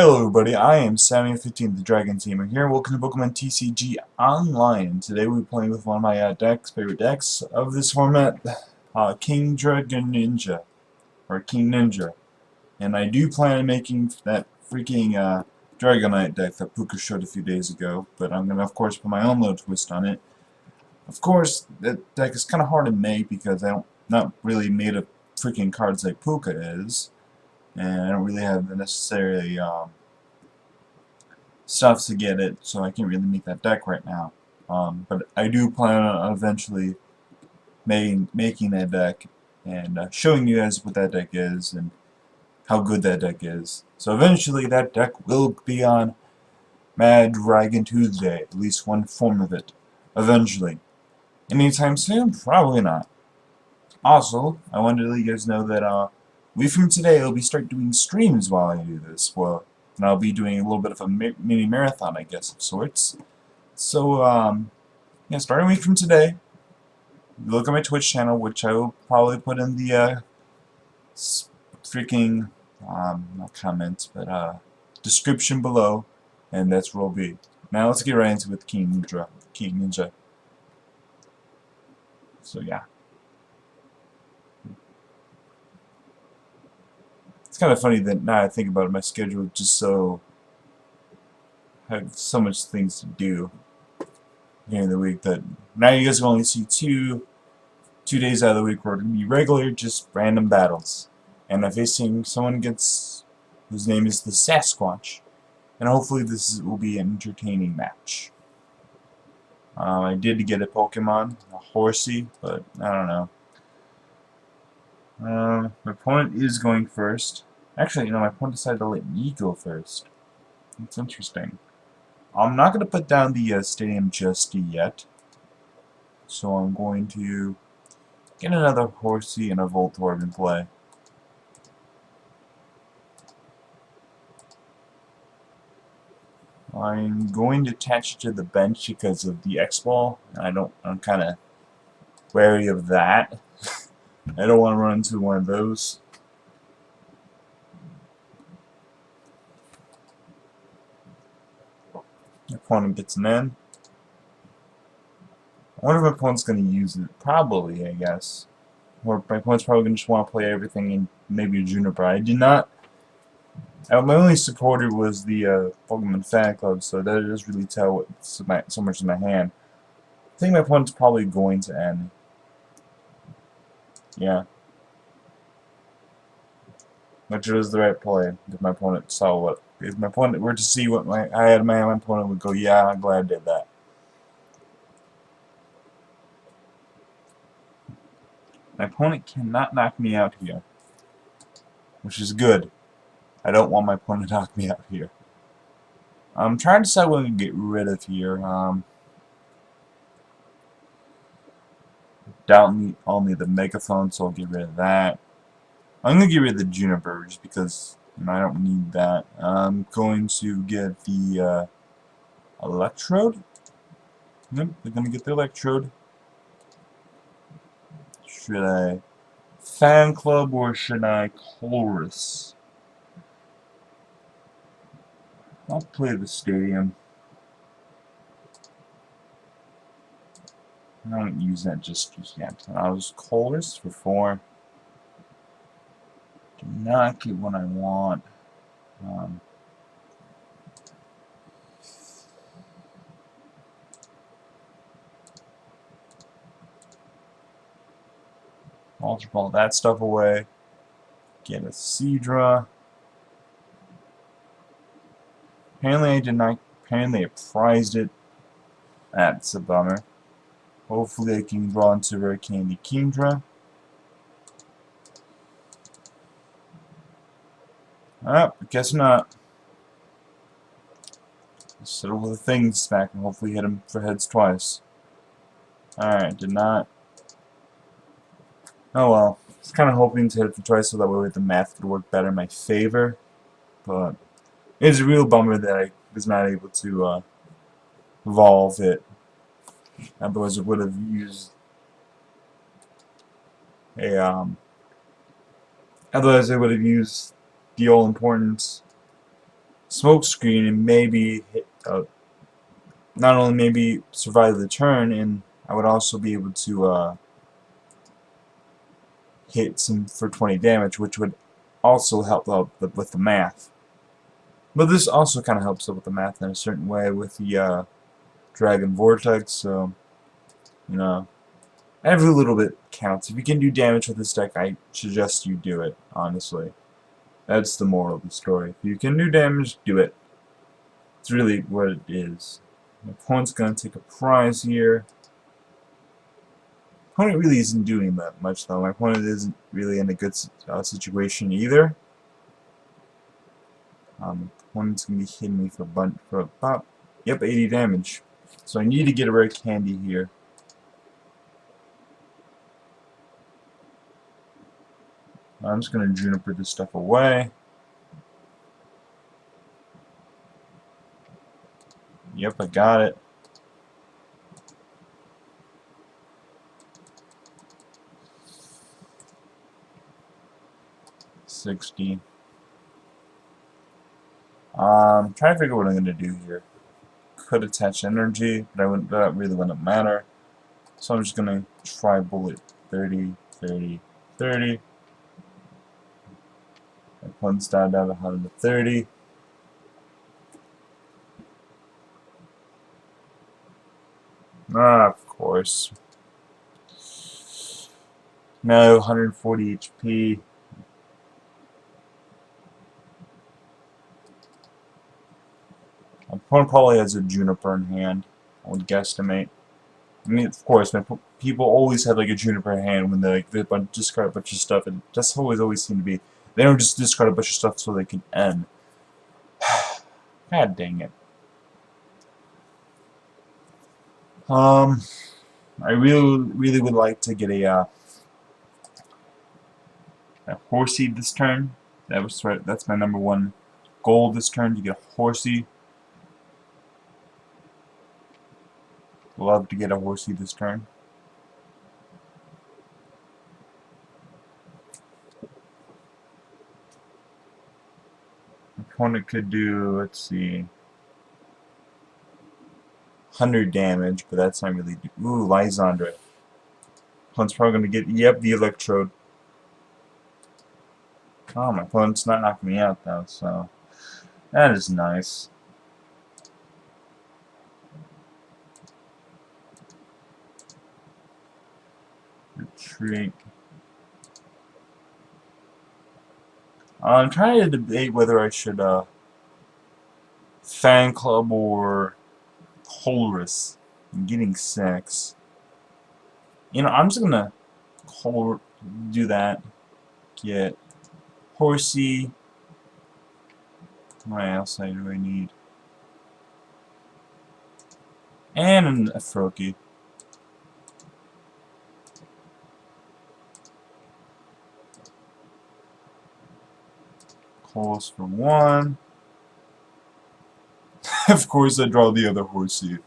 Hello everybody, I am Sammy15, the Dragon Tamer here. Welcome to Pokemon TCG Online. Today we're playing with one of my favorite decks of this format, KingNinja, or KingNinja. And I do plan on making that freaking Dragonite deck that Puka showed a few days ago, but I'm going to of course put my own little twist on it. Of course, that deck is kind of hard to make because I don't not really made of freaking cards like Puka is, and I don't really have the necessary stuff to get it, so I can't really make that deck right now. But I do plan on eventually making that deck and showing you guys what that deck is and how good that deck is. So eventually that deck will be on Mad Dragon Tuesday, at least one form of it. Eventually. Anytime soon? Probably not. Also, I wanted to let you guys know that week from today I'll be start doing streams while I do this. Well, and I'll be doing a little bit of a mini marathon, I guess, of sorts. So, yeah, starting a week from today, look at my Twitch channel, which I will probably put in the freaking not comments, but description below, and that's where it'll be. Now let's get right into it with KingNinja. So yeah. It's kind of funny that now I think about it, my schedule is just I have so much things to do during the week that now you guys will only see two days out of the week where it'll be regular, just random battles. And I'm facing someone whose name is TheSasquatch, and hopefully this will be an entertaining match. I did get a Pokemon, a Horsey, but I don't know. My opponent is going first. Actually, you know, my opponent decided to let me go first. That's interesting. I'm not going to put down the stadium just yet. So I'm going to get another Horsey and a Voltorb in play. I'm going to attach it to the bench because of the X-Ball. I'm kind of wary of that. I don't want to run into one of those. My opponent gets an N. I wonder if my opponent's going to use it. Probably, I guess. Or my opponent's probably going to just want to play everything in maybe a Juniper. I did not. My only supporter was the Pokemon Fan Club, so that doesn't really tell what's so much in my hand. I think my opponent's probably going to N. Yeah. Which was the right play. If my opponent saw what. If my opponent were to see what I had, my opponent would go, yeah, I'm glad I did that. My opponent cannot knock me out here. Which is good. I don't want my opponent to knock me out here. I'm trying to decide what to get rid of here. I'll need the Megaphone, so I'll get rid of that. I'm going to get rid of the Juniper just because I don't need that. I'm going to get the Electrode. Yep, they're going to get the Electrode. Should I Fan Club or should I Chorus? I'll play the Stadium. I don't use that just yet. I'll use Chorus for 4. Do not get what I want. Ultra Ball that stuff away. Get a Seadra. Apparently I did not. Apparently I prized it. That's a bummer. Hopefully I can draw into Rare Candy Kingdra. I guess not. Settle the things back and hopefully hit him for heads twice. Alright, did not. Oh well. I was kind of hoping to hit it twice so that way the math could work better in my favor. But it's a real bummer that I was not able to evolve it. Otherwise it would have used a otherwise I would have used the all-important smoke screen and maybe hit, not only maybe survive the turn, and I would also be able to hit some for 20 damage, which would also help out with the math. But this also kind of helps out with the math in a certain way with the Dragon Vortex, so, you know, every little bit counts. If you can do damage with this deck, I suggest you do it, honestly. That's the moral of the story. If you can do damage, do it. It's really what it is. My opponent's going to take a prize here. My opponent really isn't doing that much, though. My opponent isn't really in a good situation either. My opponent's going to be hitting me for about, yep, 80 damage. So I need to get a rare candy here. I'm just going to Juniper this stuff away. Yep, I got it. $60. Trying to figure out what I'm going to do here. Could attach energy, but that really wouldn't matter. So I'm just going to try bullet 30, 30, 30. My opponent's down to 130. Of course. No, 140 HP. My opponent probably has a Juniper in hand, I would guesstimate. I mean, of course, people always have like a Juniper in hand when they discard a bunch of stuff, and that's always seem to be. They don't just discard a bunch of stuff so they can end. God dang it. I really would like to get a Horsey this turn. That's my number one goal this turn, to get a Horsey. Love to get a Horsey this turn. Opponent could do, let's see, 100 damage, but that's not really. Ooh, Lysandre. Opponent's probably going to get, yep, the Electrode. Oh, my opponent's not knocking me out though, so that is nice. Retreat. I'm trying to debate whether I should Fan Club or Colress. I'm getting 6. You know, I'm just gonna do that. Get Horsey. What else do I need? And a Froakie. Coles for 1. Of course, I draw the other Horsey.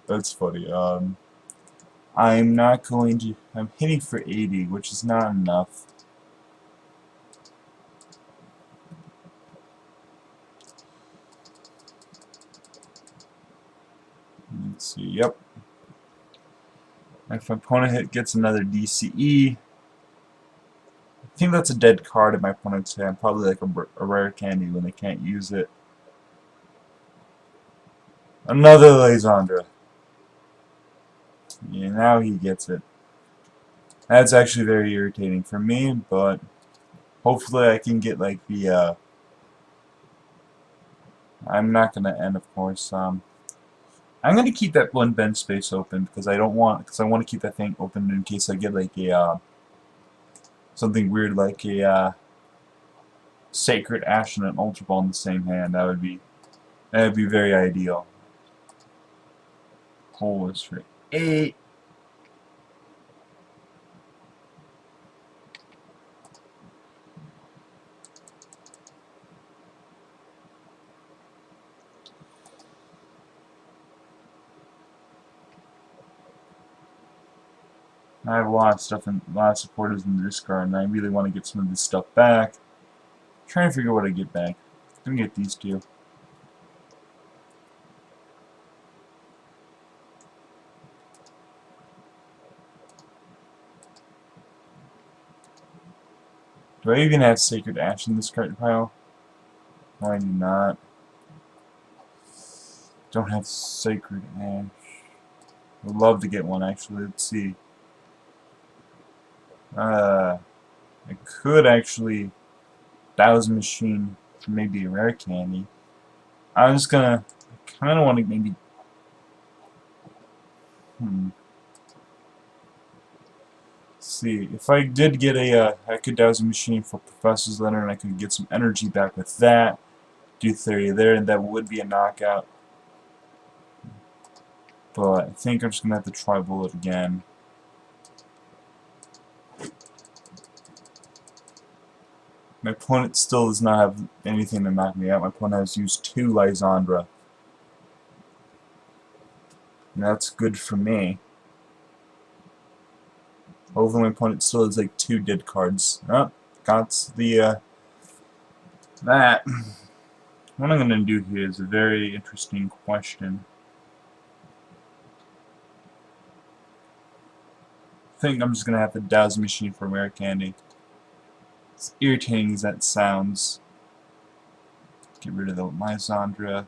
That's funny. I'm not going to. I'm hitting for 80, which is not enough. Let's see. Yep. If my opponent gets another DCE, I think that's a dead card in my opponent's hand. Probably like a rare candy when they can't use it. Another Lysandre. Yeah, now he gets it. That's actually very irritating for me, but hopefully I can get like the I'm not gonna end, of course. I'm gonna keep that one bench space open because I want to keep that thing open in case I get like a something weird like a Sacred Ash and an Ultra Ball in the same hand. That would be very ideal. Hole is for 8. I have a lot of stuff and a lot of supporters in the discard, and I really want to get some of this stuff back. I'm trying to figure out what I get back. I'm gonna get these two. Do I even have Sacred Ash in this card pile? No, I do not. Don't have Sacred Ash. Would love to get one, actually. Let's see. I could actually Thousand Machine for maybe a rare candy. I'm just gonna kind of want to maybe. See, if I did get a I could Thousand Machine for Professor's Letter, and I could get some energy back with that. Do 30 there, and that would be a knockout. But I think I'm just gonna have to try Bullet again. My opponent still does not have anything to knock me out. My opponent has used 2 Lysandra. And that's good for me. Hopefully my opponent still has like 2 dead cards. Oh, got the, that. What I'm going to do here is a very interesting question. I think I'm just going to have to Thousand Machine for rare candy. As irritating as that sounds. Get rid of the Lysandra.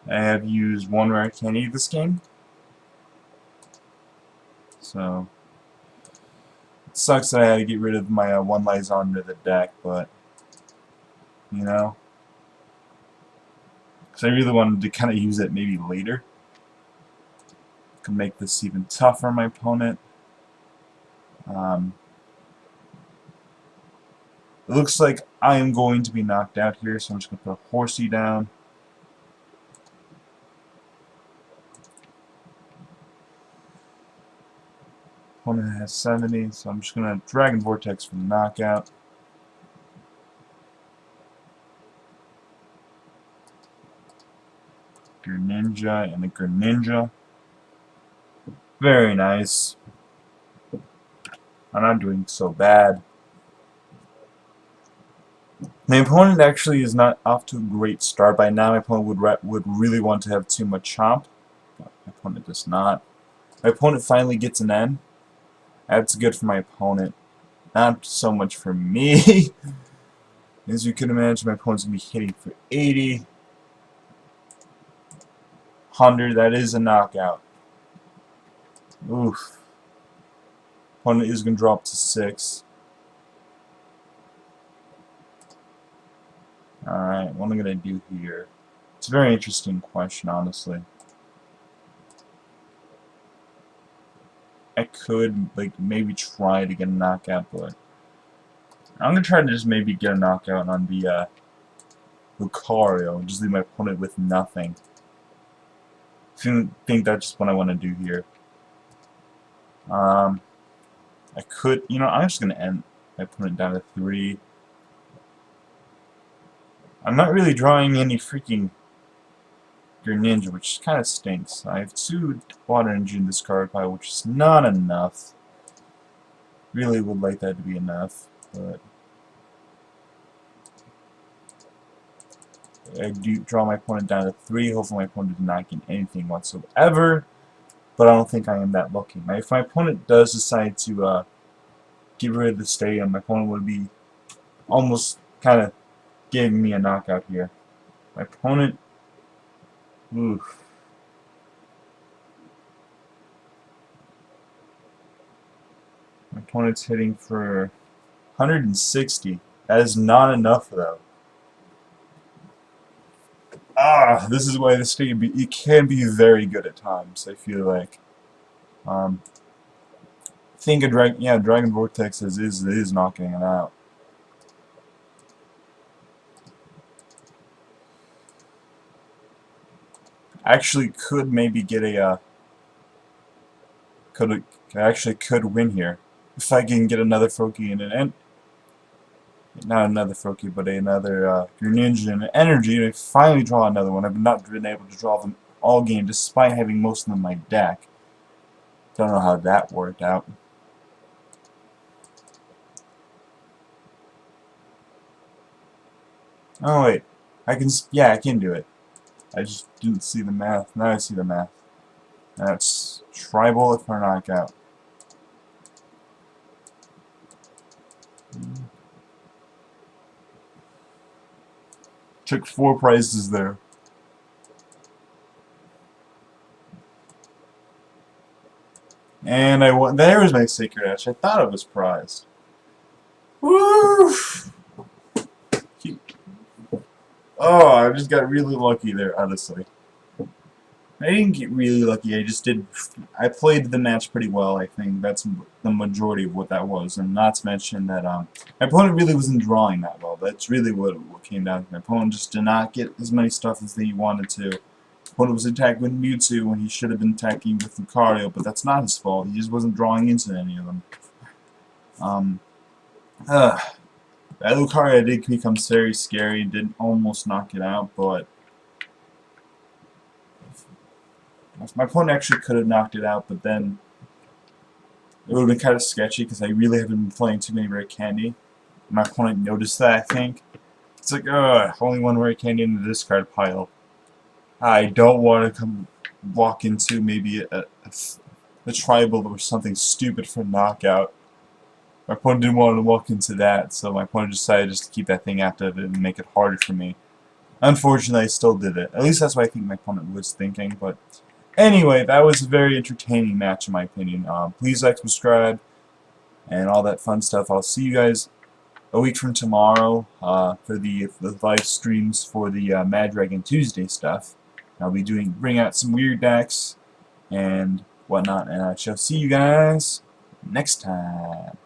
I have used 1 rare candy this game. So it sucks that I had to get rid of my 1 Lysandra the deck, but you know, because I really wanted to kind of use it maybe later. Could make this even tougher on my opponent. It looks like I am going to be knocked out here, so I'm just going to put a Horsey down. Opponent has 70, so I'm just going to Dragon Vortex for the knockout. KingNinja and the KingNinja. Very nice. I'm not doing so bad. My opponent actually is not off to a great start. By now, my opponent would really want to have 2 Machamp, but my opponent does not. My opponent finally gets an N. That's good for my opponent. Not so much for me. As you can imagine, my opponent's going to be hitting for 80. 100, that is a knockout. Oof. Opponent is going to drop to 6. Alright, what am I going to do here? It's a very interesting question, honestly. I could, like, maybe try to get a knockout, but I'm going to try to just maybe get a knockout on the, Lucario, and just leave my opponent with nothing. I think that's just what I want to do here. I could, you know, I'm just going to end my opponent down to 3. I'm not really drawing any freaking KingNinja, which kind of stinks. I have 2 water energy in this card pile, which is not enough. Really would like that to be enough, but I do draw my opponent down to 3. Hopefully my opponent does not get anything whatsoever, but I don't think I am that lucky. If my opponent does decide to get rid of the stadium, my opponent would be almost kind of giving me a knockout here. My opponent, oof. My opponent's hitting for 160. That is not enough, though. This is why this stadium it can be very good at times. I feel like. I think a Dragon Vortex is knocking it out. Actually, could maybe get a could win here if I can get another Froakie and not another Froakie, but another KingNinja and Energy, and I finally draw another one. I've not been able to draw them all game, despite having most of them in my deck. Don't know how that worked out. Oh wait, I can do it. I just didn't see the math. Now I see the math. That's Tribal for knockout. Took 4 prizes there. And I won. There was my Sacred Ash. I thought it was prized. Woo! Oh, I just got really lucky there, honestly. I didn't get really lucky, I just did... I played the match pretty well, I think. That's the majority of what that was. And not to mention that, my opponent really wasn't drawing that well. That's really what came down to. My opponent just did not get as many stuff as he wanted to. My opponent was attacking with Mewtwo when he should have been attacking with Lucario, but that's not his fault. He just wasn't drawing into any of them. That Lucario did become very scary, did almost knock it out, but my opponent actually could have knocked it out, but then it would have been kind of sketchy because I really haven't been playing too many rare candy. My opponent noticed that, I think. It's like, only 1 rare candy in the discard pile. I don't want to walk into maybe a tribal or something stupid for knockout. My opponent didn't want to walk into that, so my opponent decided just to keep that thing out of it and make it harder for me. Unfortunately, I still did it. At least that's what I think my opponent was thinking, but... Anyway, that was a very entertaining match in my opinion. Please like, subscribe, and all that fun stuff. I'll see you guys a week from tomorrow for the live streams for the Mad Dragon Tuesday stuff. I'll be bring out some weird decks and whatnot, and I shall see you guys next time.